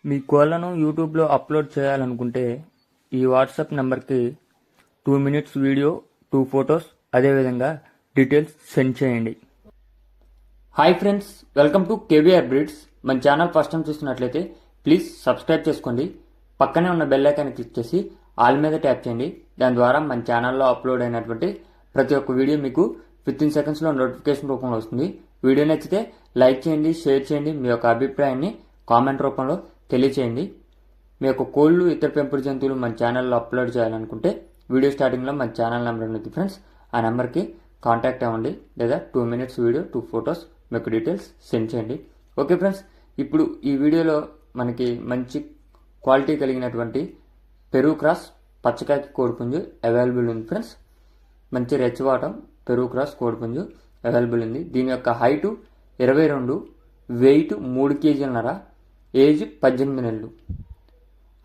మీ కోళ్లను యూట్యూబ్లో అప్లోడ్ చేయాలనుకుంటే ఈ వాట్సాప్ నెంబర్కి 2 minutes వీడియో, 2 photos, అదేవిధంగా డీటెయిల్స్ సెండ్ చేయండి. Hi friends, welcome to KBR breeds. మన ఛానల్ ఫస్ట్ టైం చూస్తున్నట్లయితే ప్లీజ్ సబ్స్క్రైబ్ చేసుకోండి. పక్కనే ఉన్న బెల్ ఐకాన్ని క్లిక్ చేసి ఆల్ మీద ట్యాప్ చేయండి. దాని ద్వారా మన ఛానల్లో అప్లోడ్ అయినటువంటి ప్రతి ఒక్క వీడియో మీకు 15 secondsలో నోటిఫికేషన్ రూపంలో వస్తుంది. వీడియో నచ్చితే లైక్ చేయండి, షేర్ చేయండి. మీ యొక్క అభిప్రాయాన్ని కామెంట్ రూపంలో తెలియచేయండి. మీ యొక్క కోళ్ళు, ఇతర పెంపుడు జంతువులు మన ఛానల్లో అప్లోడ్ చేయాలనుకుంటే వీడియో స్టార్టింగ్లో మన ఛానల్ నెంబర్ ఉంది ఫ్రెండ్స్. ఆ నెంబర్కి కాంటాక్ట్ అవ్వండి, లేదా 2 minutes వీడియో, 2 photos మీకు డీటెయిల్స్ సెండ్ చేయండి. ఓకే ఫ్రెండ్స్, ఇప్పుడు ఈ వీడియోలో మనకి మంచి క్వాలిటీ కలిగినటువంటి పెరుగు క్రాస్ పచ్చకాకి కోడిపుంజు అవైలబుల్ ఉంది ఫ్రెండ్స్. మంచి రెచ్చవాటం పెరుగు క్రాస్ కోడిపుంజు అవైలబుల్ ఉంది. దీని యొక్క హైటు 22, వెయిట్ 3 kg, ఏజ్ 18 నెలలు.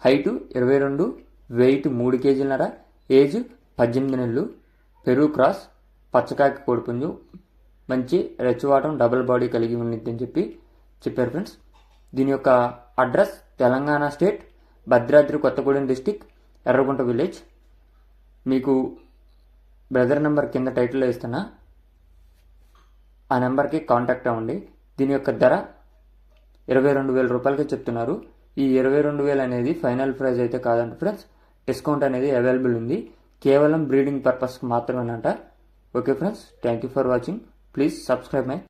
హైటు 22, వెయిట్ 3 kg, ఏజ్ 18 నెలలు. పెరుగు క్రాస్ పచ్చకాకి కోడిపుంజు, మంచి రెచ్చవాటం డబుల్ బాడీ కలిగి ఉండిద్దని చెప్పారు ఫ్రెండ్స్. దీని యొక్క address Telangana state, Bhadradri Kothagudem district, Erragunta village. మీకు బ్రదర్ నెంబర్ కింద టైటిల్లో ఇస్తున్నా, ఆ నెంబర్కి కాంటాక్ట్ అవ్వండి. దీని యొక్క ధర 22,000 రూపాయలకి చెప్తున్నారు. ఈ 22,000 అనేది ఫైనల్ ప్రైస్ అయితే కాదంట ఫ్రెండ్స్. డిస్కౌంట్ అనేది అవైలబుల్ ఉంది, కేవలం బ్రీడింగ్ పర్పస్కి మాత్రమేనంట. Okay friends, thank you for watching. Please subscribe my